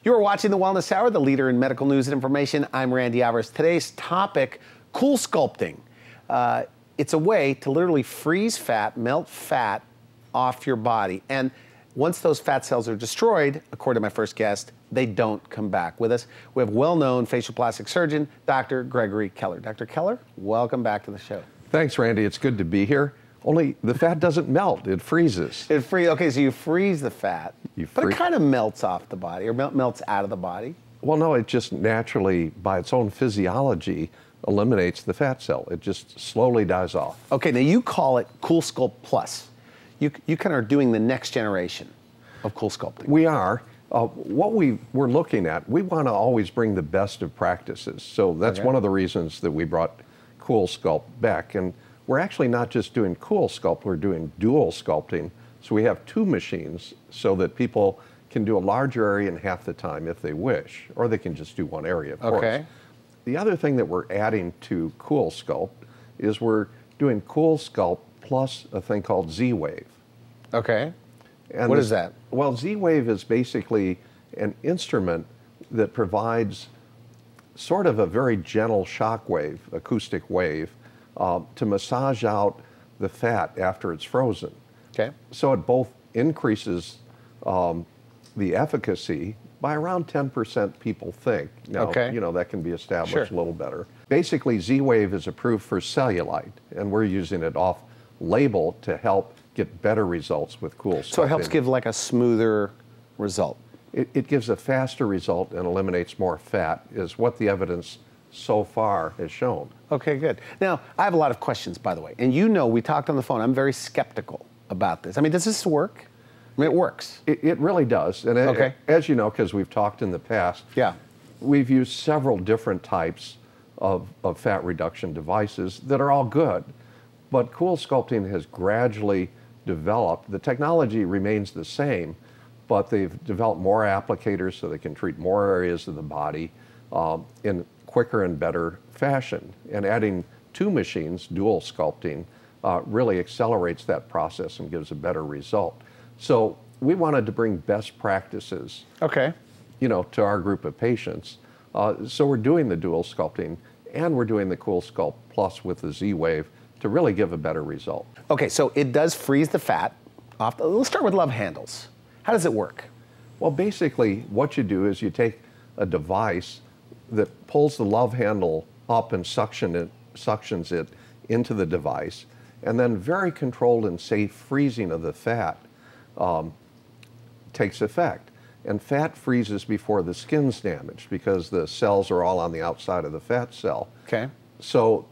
You're watching The Wellness Hour, the leader in medical news and information. I'm Randy Alvarez. Today's topic, cool sculpting. It's a way to literally freeze fat, melt fat off your body. And once those fat cells are destroyed, according to my first guest, they don't come back. With us, we have well-known facial plastic surgeon, Dr. Gregory Keller. Dr. Keller, welcome back to the show. Thanks, Randy. It's good to be here. Only the fat doesn't melt, it freezes. Okay, so you freeze the fat, but it kind of melts off the body, or melts out of the body? Well, no, it just naturally, by its own physiology, eliminates the fat cell. It just slowly dies off. Okay, now you call it Cool Sculpt Plus. You kind of are doing the next generation of cool sculpting. We are. What we're looking at, we want to always bring the best of practices. So that's one of the reasons that we brought Cool Sculpt back. And we're actually not just doing Cool Sculpt, we're doing dual sculpting. So we have two machines so that people can do a larger area in half the time if they wish, or they can just do one area, of course. The other thing that we're adding to Cool Sculpt is we're doing Cool Sculpt plus a thing called Z-Wave. Okay. And what is that? Well, Z-Wave is basically an instrument that provides sort of a very gentle shock wave, acoustic wave, to massage out the fat after it's frozen. Okay. So it both increases the efficacy by around 10%, people think. Now, you know, that can be established a little better. Basically, Z-Wave is approved for cellulite, and we're using it off-label to help get better results with Cool Sculpting. So it helps give like a smoother result. It gives a faster result and eliminates more fat, is what the evidence so far has shown. Okay, good. Now, I have a lot of questions, by the way. And you know, we talked on the phone, I'm very skeptical about this. I mean, does this work? I mean, it works. It really does. And as you know, because we've talked in the past, we've used several different types of fat reduction devices that are all good. But Cool Sculpting has gradually developed. The technology remains the same, but they've developed more applicators so they can treat more areas of the body in quicker and better fashion. And adding two machines, dual sculpting, really accelerates that process and gives a better result. So we wanted to bring best practices, you know, to our group of patients. So we're doing the dual sculpting and we're doing the Cool Sculpt Plus with the Z-Wave to really give a better result. Okay, so it does freeze the fat off. Let's start with love handles. How does it work? Well, basically what you do is you take a device that pulls the love handle up and suctions it into the device, and then very controlled and safe freezing of the fat takes effect. And fat freezes before the skin's damaged because the cells are all on the outside of the fat cell. Okay. So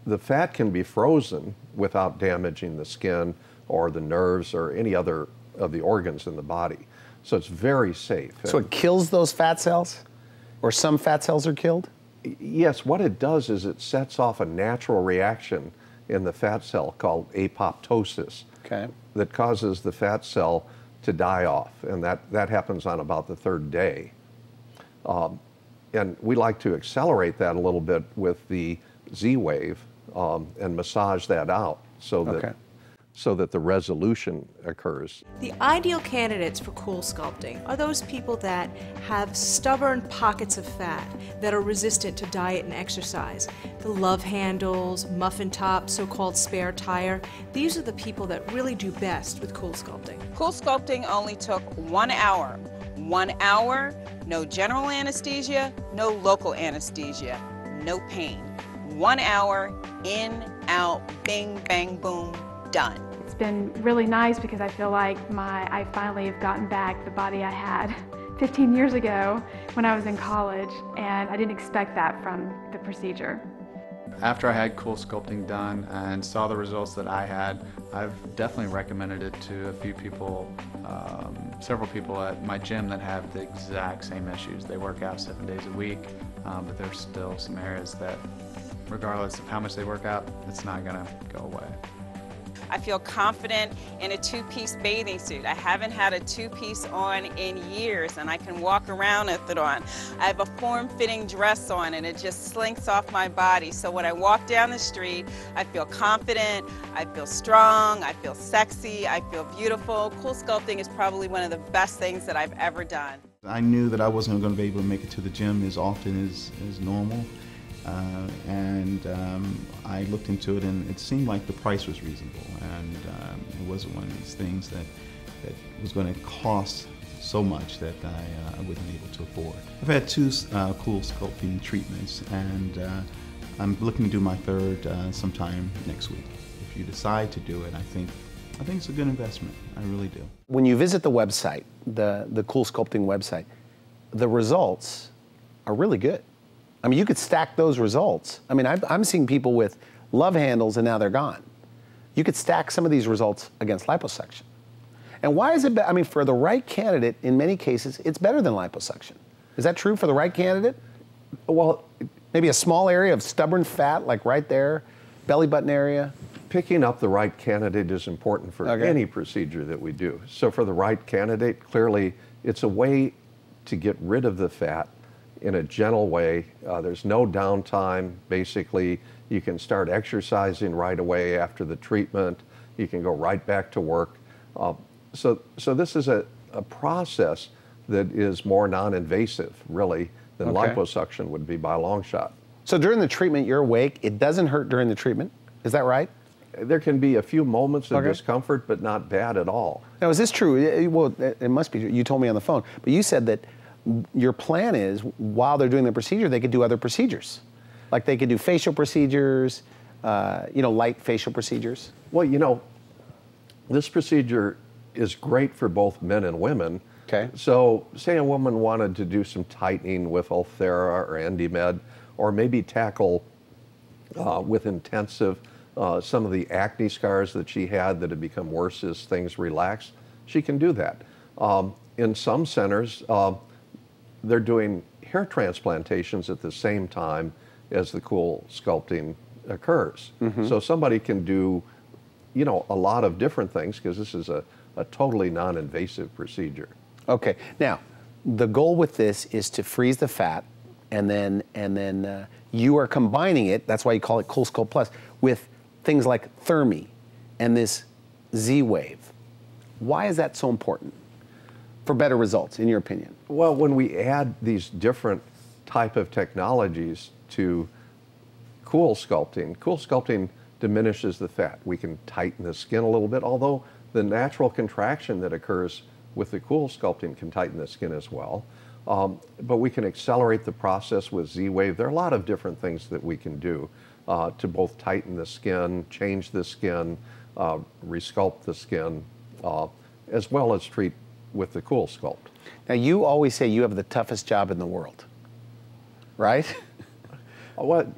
the fat can be frozen without damaging the skin or the nerves or any other of the organs in the body. So it's very safe. So it kills those fat cells? Or some fat cells are killed? Yes, what it does is it sets off a natural reaction in the fat cell called apoptosis that causes the fat cell to die off, and that happens on about the third day. And we like to accelerate that a little bit with the Z-Wave and massage that out so that the resolution occurs. The ideal candidates for cool sculpting are those people that have stubborn pockets of fat that are resistant to diet and exercise. The love handles, muffin top, so-called spare tire, these are the people that really do best with cool sculpting. Cool sculpting only took 1 hour. 1 hour, no general anesthesia, no local anesthesia, no pain. 1 hour, in, out, bing, bang, boom, done. It's been really nice because I feel like I finally have gotten back the body I had 15 years ago when I was in college, and I didn't expect that from the procedure. After I had Cool Sculpting done and saw the results that I had, I've definitely recommended it to a few people, several people at my gym that have the exact same issues. They work out 7 days a week, but there's still some areas that, regardless of how much they work out, it's not gonna go away. I feel confident in a two-piece bathing suit. I haven't had a two-piece on in years, and I can walk around with it on. I have a form-fitting dress on, and it just slinks off my body. So when I walk down the street, I feel confident, I feel strong, I feel sexy, I feel beautiful. Cool sculpting is probably one of the best things that I've ever done. I knew that I wasn't going to be able to make it to the gym as often as normal, and I looked into it, and it seemed like the price was reasonable, and it wasn't one of these things that was going to cost so much that I wasn't able to afford. I've had 2 Cool Sculpting treatments, and I'm looking to do my 3rd sometime next week. If you decide to do it, I think it's a good investment. I really do. When you visit the website, the Cool Sculpting website, the results are really good. I mean, you could stack those results. I mean, I'm seeing people with love handles and now they're gone. You could stack some of these results against liposuction. And why is it, I mean, for the right candidate, in many cases, it's better than liposuction. Is that true for the right candidate? Well, maybe a small area of stubborn fat, like right there, belly button area? Picking up the right candidate is important for any procedure that we do. So for the right candidate, clearly it's a way to get rid of the fat in a gentle way. There's no downtime. Basically, you can start exercising right away after the treatment. You can go right back to work. So this is a process that is more non-invasive, really, than liposuction would be by a long shot. So during the treatment, you're awake. It doesn't hurt during the treatment. Is that right? There can be a few moments of discomfort, but not bad at all. Now, is this true? Well, it must be. You told me on the phone, but you said that your plan is, while they're doing the procedure, they could do other procedures. Like they could do facial procedures, light facial procedures. Well, this procedure is great for both men and women. Okay. So say a woman wanted to do some tightening with Ulthera or EndyMed, or maybe tackle with intensive some of the acne scars that she had that have become worse as things relax, she can do that. In some centers, they're doing hair transplantations at the same time as the Cool Sculpting occurs. So somebody can do, a lot of different things because this is a totally non-invasive procedure. Okay. Now, the goal with this is to freeze the fat, and then you are combining it. That's why you call it Cool Sculpt Plus, with things like Thermi and this Z-Wave. Why is that so important for better results, in your opinion? Well, when we add these different type of technologies to Cool Sculpting diminishes the fat. We can tighten the skin a little bit, although the natural contraction that occurs with the Cool Sculpting can tighten the skin as well. But we can accelerate the process with Z-Wave. There are a lot of different things that we can do to both tighten the skin, change the skin, resculpt the skin, as well as treat with the Cool Sculpt. Now, you always say you have the toughest job in the world, right? Well,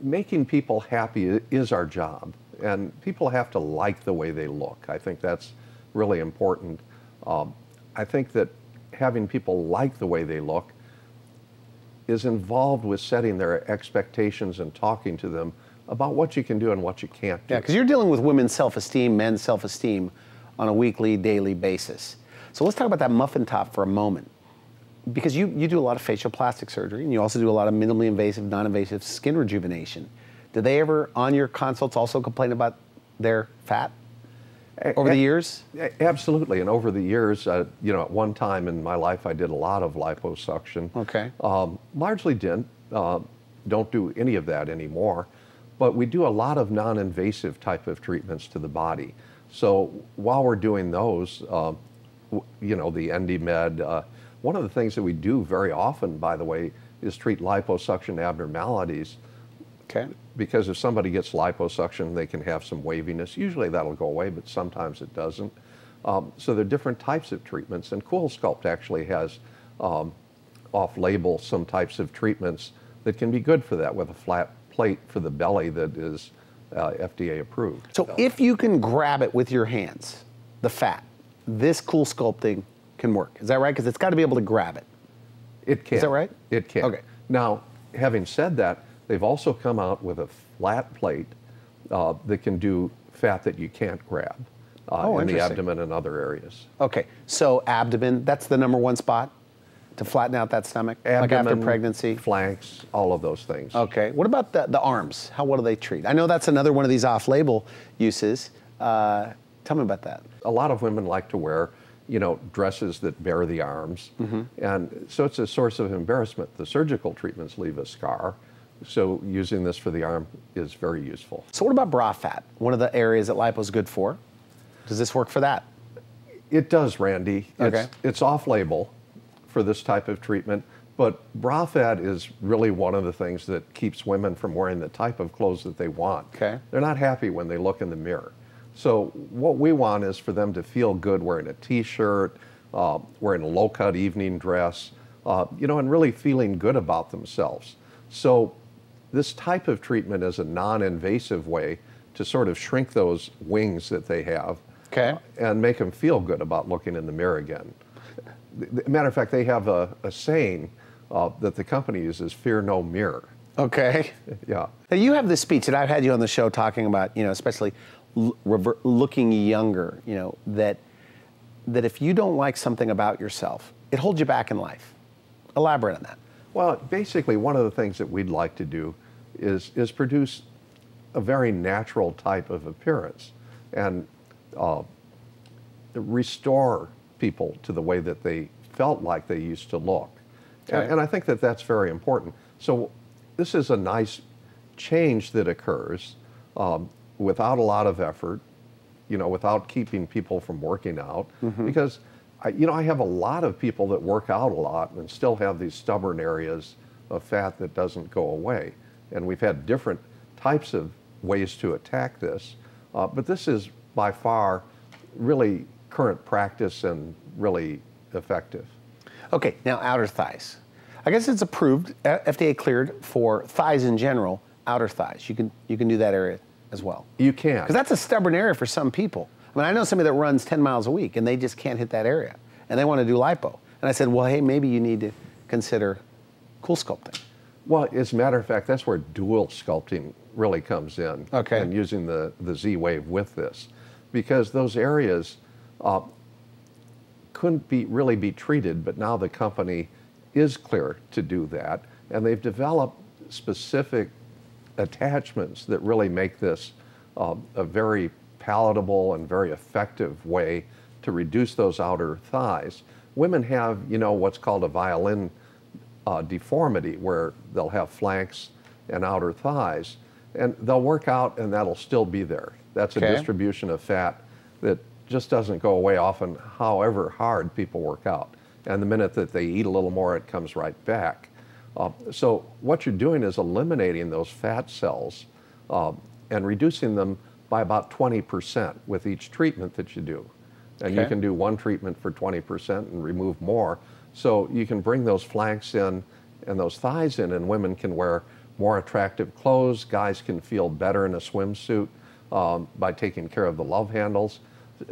making people happy is our job, and people have to like the way they look. I think that's really important. I think that having people like the way they look is involved with setting their expectations and talking to them about what you can do and what you can't do. Yeah, because you're dealing with women's self-esteem, men's self-esteem on a weekly, daily basis. So let's talk about that muffin top for a moment. Because you do a lot of facial plastic surgery, and you also do a lot of minimally invasive, non-invasive skin rejuvenation. Do they ever, on your consults, also complain about their fat over the years? Absolutely, and over the years, at one time in my life, I did a lot of liposuction. Okay. Largely don't do any of that anymore, but we do a lot of non-invasive type of treatments to the body. So while we're doing those, the EndyMed, one of the things that we do very often, by the way, is treat liposuction abnormalities. Okay. Because if somebody gets liposuction, they can have some waviness. Usually that'll go away, but sometimes it doesn't. So there are different types of treatments, and Cool Sculpt actually has off-label some types of treatments that can be good for that, with a flat plate for the belly that is FDA approved. So if you can grab it with your hands, the fat, this Cool Sculpting can work. Is that right? Because it's got to be able to grab it. It can. Is that right? It can. Okay. Now, having said that, they've also come out with a flat plate that can do fat that you can't grab in the abdomen and other areas. Okay, so abdomen, that's the #1 spot to flatten out that stomach, Abdomen, like after pregnancy? Flanks, all of those things. Okay, what about the arms? How well do they treat? I know that's another one of these off-label uses. Tell me about that. A lot of women like to wear, dresses that bare the arms. And so it's a source of embarrassment. The surgical treatments leave a scar. So using this for the arm is very useful. So what about bra fat? One of the areas that lipo is good for. Does this work for that? It does, Randy. Okay. It's off-label for this type of treatment, but bra fat is really one of the things that keeps women from wearing the type of clothes that they want. Okay. They're not happy when they look in the mirror. So what we want is for them to feel good wearing a t-shirt, wearing a low-cut evening dress, and really feeling good about themselves. So this type of treatment is a non-invasive way to sort of shrink those wings that they have. Okay. And make them feel good about looking in the mirror again. Matter of fact, they have a saying that the company uses, fear no mirror. Okay. Yeah. Now you have this speech, and I've had you on the show talking about, especially looking younger, that if you don't like something about yourself, it holds you back in life. Elaborate on that. Well, basically, one of the things that we'd like to do is produce a very natural type of appearance and restore people to the way that they felt like they used to look. Okay. And I think that that's very important. So this is a nice change that occurs without a lot of effort, without keeping people from working out. Because, I have a lot of people that work out a lot and still have these stubborn areas of fat that doesn't go away. And we've had different types of ways to attack this. But this is by far really current practice and really effective. Okay, now outer thighs. I guess it's approved, FDA cleared for thighs in general, outer thighs. You can do that area as well. You can. Because that's a stubborn area for some people. I mean, I know somebody that runs 10 miles a week and they just can't hit that area and they want to do lipo. And I said, well, hey, maybe you need to consider cool sculpting. Well, as a matter of fact, that's where dual sculpting really comes in. Okay. And using the Z-wave with this. Because those areas couldn't really be treated, but now the company is clear to do that. And they've developed specific attachments that really make this a very palatable and very effective way to reduce those outer thighs. Women have, what's called a violin deformity, where they'll have flanks and outer thighs, and they'll work out and that'll still be there. That's a distribution of fat that just doesn't go away often, however hard people work out. And the minute that they eat a little more, it comes right back. So what you're doing is eliminating those fat cells and reducing them by about 20% with each treatment that you do. And you can do one treatment for 20% and remove more. So you can bring those flanks in and those thighs in, and women can wear more attractive clothes. Guys can feel better in a swimsuit by taking care of the love handles.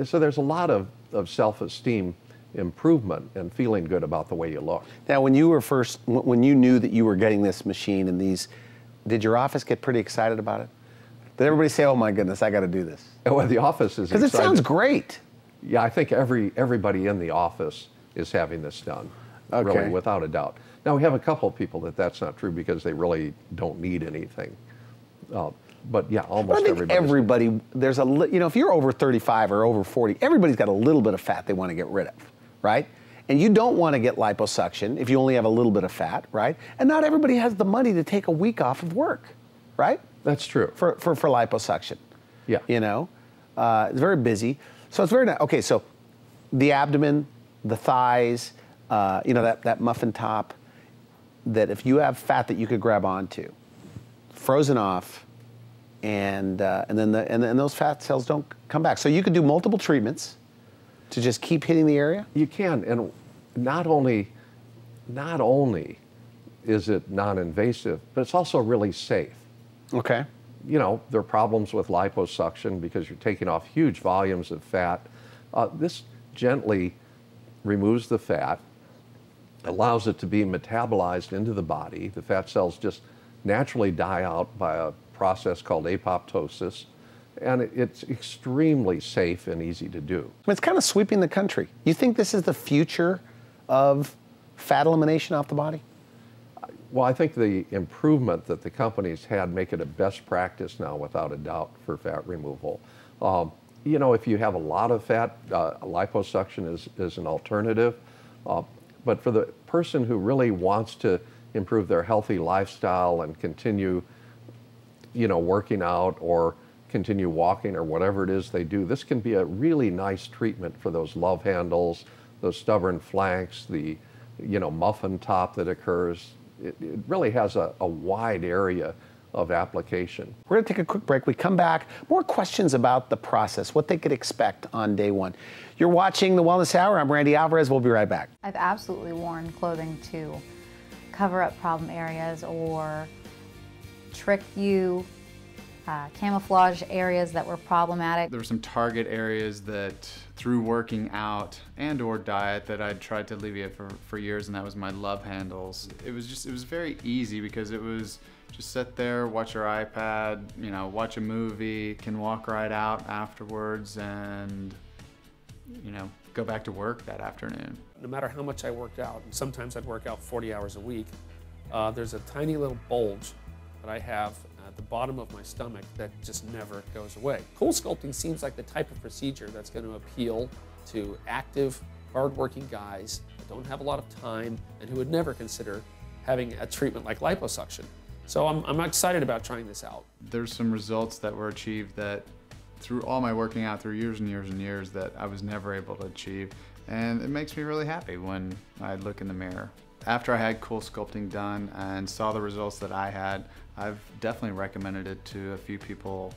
So there's a lot of self-esteem improvement and feeling good about the way you look. Now, when you knew that you were getting this machine and these, did your office get pretty excited about it? Did everybody say, oh my goodness, I got to do this? Well, the office is excited. Because it sounds great. Yeah, I think everybody in the office is having this done, really, without a doubt. Now, we have a couple of people that's not true because they really don't need anything. But yeah, almost everybody. There's if you're over 35 or over 40, everybody's got a little bit of fat they want to get rid of, right? And you don't want to get liposuction if you only have a little bit of fat, right? And not everybody has the money to take a week off of work, right? That's true. For liposuction. Yeah. It's very busy. So it's very nice. Okay, so the abdomen, the thighs, that muffin top, that if you have fat that you could grab onto, frozen off, and then those fat cells don't come back. So you could do multiple treatments to just keep hitting the area? You can, and not only is it non-invasive, but it's also really safe. Okay. There are problems with liposuction because you're taking off huge volumes of fat. This gently removes the fat, allows it to be metabolized into the body. The fat cells just naturally die out by a process called apoptosis, and it's extremely safe and easy to do. It's kind of sweeping the country. You think this is the future of fat elimination off the body? Well, I think the improvement that the company's had make it a best practice now, without a doubt, for fat removal. you know, if you have a lot of fat, liposuction is an alternative. But for the person who really wants to improve their healthy lifestyle and continue, you know, working out or continue walking or whatever it is they do, this can be a really nice treatment for those love handles, those stubborn flanks, the, you know, muffin top that occurs. It really has a wide area of application. We're going to take a quick break. We come back, more questions about the process, what they could expect on day one. You're watching The Wellness Hour. I'm Randy Alvarez. We'll be right back. I've absolutely worn clothing to cover up problem areas or trick you, camouflage areas that were problematic. There were some target areas that through working out and or diet that I'd tried to alleviate for years, and that was my love handles. It was very easy because it was just sit there, watch your iPad, you know, watch a movie, can walk right out afterwards and, you know, go back to work that afternoon. No matter how much I worked out, and sometimes I'd work out 40 hours a week, there's a tiny little bulge that I have at the bottom of my stomach that just never goes away. Cool sculpting seems like the type of procedure that's going to appeal to active, hard-working guys that don't have a lot of time and who would never consider having a treatment like liposuction. So I'm excited about trying this out. There's some results that were achieved that through all my working out through years and years and years that I was never able to achieve. And it makes me really happy when I look in the mirror. After I had Cool Sculpting done and saw the results that I had, I've definitely recommended it to a few people.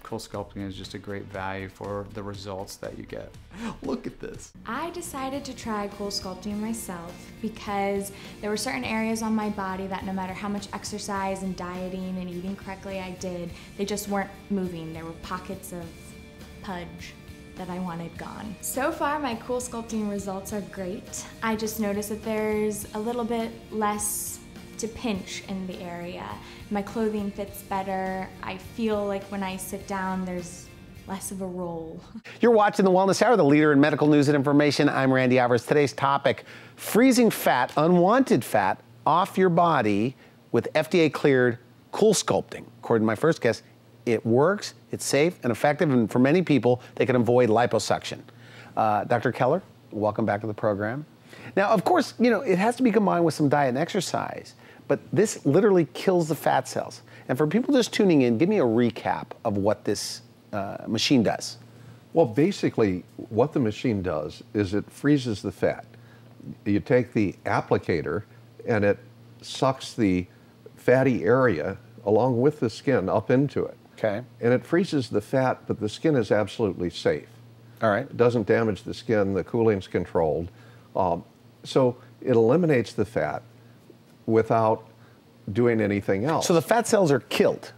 Cool Sculpting is just a great value for the results that you get. Look at this. I decided to try Cool Sculpting myself because there were certain areas on my body that no matter how much exercise and dieting and eating correctly I did, they just weren't moving. There were pockets of pudge that I wanted gone. So far, my Cool Sculpting results are great. I just noticed that there's a little bit less to pinch in the area. My clothing fits better. I feel like when I sit down, there's less of a roll. You're watching The Wellness Hour, the leader in medical news and information. I'm Randy Alvarez. Today's topic, freezing fat, unwanted fat, off your body with FDA-cleared Cool Sculpting. According to my first guest, it works, it's safe and effective, and for many people, they can avoid liposuction. Dr. Keller, welcome back to the program. Now, of course, you know, it has to be combined with some diet and exercise, but this literally kills the fat cells. And for people just tuning in, give me a recap of what this machine does. Well, basically, what the machine does is it freezes the fat. You take the applicator and it sucks the fatty area along with the skin up into it. Okay. And it freezes the fat, but the skin is absolutely safe. All right. It doesn't damage the skin, the cooling's controlled. So it eliminates the fat without doing anything else. So the fat cells are killed?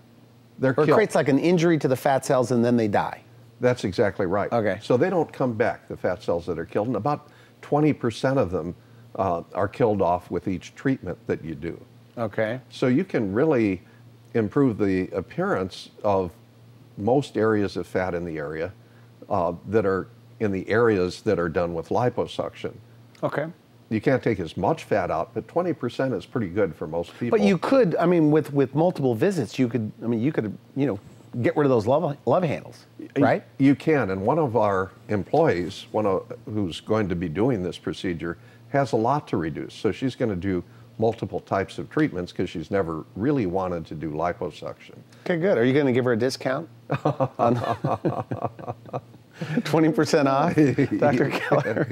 They're killed. It creates like an injury to the fat cells and then they die? That's exactly right. Okay. So they don't come back, the fat cells that are killed, and about 20% of them are killed off with each treatment that you do. Okay. So you can really improve the appearance of most areas of fat in the area that are in the areas that are done with liposuction. Okay. You can't take as much fat out, but 20% is pretty good for most people. But you could, I mean, with multiple visits, you could, you know, get rid of those love handles, right? You can, and one of our employees, who's going to be doing this procedure, has a lot to reduce. So she's going to do multiple types of treatments because she's never really wanted to do liposuction. Okay, good. Are you going to give her a discount? 20% off, Dr. Keller?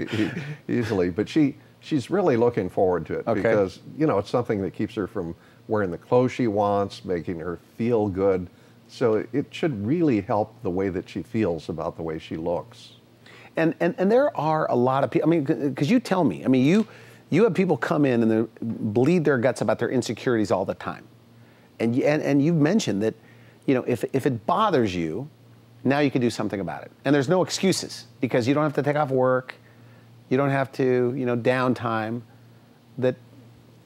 Easily, but she's really looking forward to it because, you know, it's something that keeps her from wearing the clothes she wants, making her feel good. So it should really help the way that she feels about the way she looks. And there are a lot of people, I mean, because you tell me, I mean, you have people come in and they bleed their guts about their insecurities all the time. And you've mentioned that, you know, if it bothers you, now you can do something about it. And there's no excuses because you don't have to take off work. You don't have to, you know, downtime.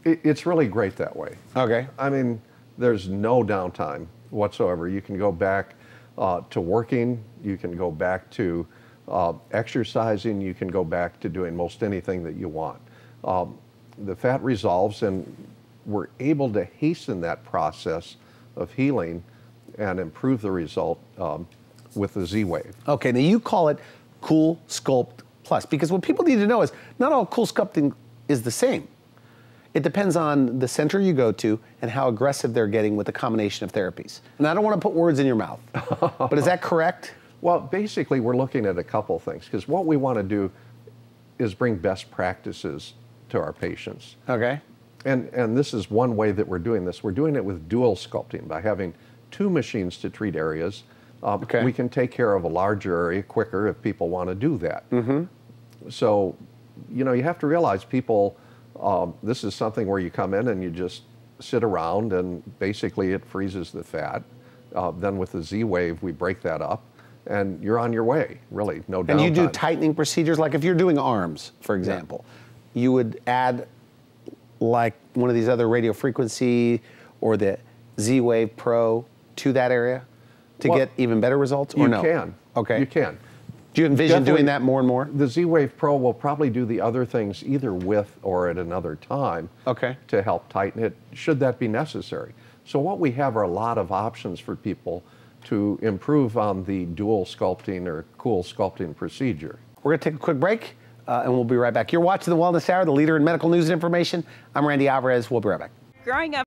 It's really great that way. Okay. I mean, there's no downtime whatsoever. You can go back to working. You can go back to exercising. You can go back to doing most anything that you want. The fat resolves, and we're able to hasten that process of healing and improve the result with the Z-Wave. Okay, now you call it Cool Sculpt Plus, because what people need to know is not all cool sculpting is the same. It depends on the center you go to and how aggressive they're getting with the combination of therapies. And I don't want to put words in your mouth, but is that correct? Well, basically we're looking at a couple things, because what we want to do is bring best practices to our patients. Okay. And this is one way that we're doing this. We're doing it with dual sculpting by having 2 machines to treat areas. We can take care of a larger area quicker if people want to do that. So, you know, you have to realize people, this is something where you come in and you just sit around and basically it freezes the fat. Then with the Z-Wave, we break that up and you're on your way, really, no downtime. And you do tightening procedures, like if you're doing arms, for example, you would add like one of these other radio frequency or the Z-Wave Pro to that area to get even better results, or no? You can. Okay. You can. Do you envision doing that more and more? The Z-Wave Pro will probably do the other things either with or at another time to help tighten it, should that be necessary. So what we have are a lot of options for people to improve on the dual sculpting or cool sculpting procedure. We're going to take a quick break, and we'll be right back. You're watching The Wellness Hour, the leader in medical news and information. I'm Randy Alvarez. We'll be right back. Growing up